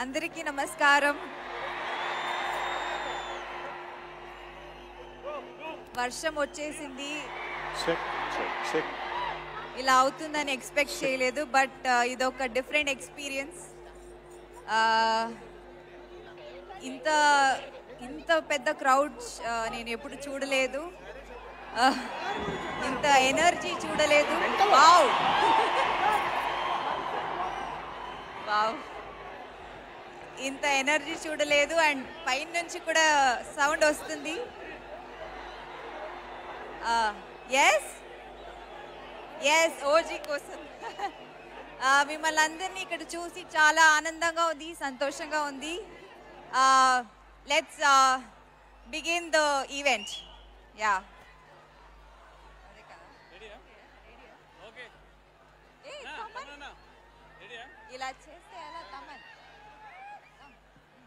అందరికీ నమస్కారం. వర్షం వచ్చేసింది. ఇలా అవుతుందని ఎక్స్పెక్ట్ చేయలేదు, బట్ ఇదొక డిఫరెంట్ ఎక్స్పీరియన్స్. ఇంత ఇంత పెద్ద క్రౌడ్ నేను ఎప్పుడు చూడలేదు. ఇంత ఎనర్జీ చూడలేదు. వావ్ వావ్, ఇంత ఎనర్జీ చూడలేదు. అండ్ పైన నుంచి కూడా సౌండ్ వస్తుంది. ఎస్ ఎస్, ఓజీ కోసం. మిమ్మల్ని అందరినీ ఇక్కడ చూసి చాలా ఆనందంగా ఉంది, సంతోషంగా ఉంది. Let's begin the event. Yeah, ఇలా చేస్తే ఎలా? కమన్.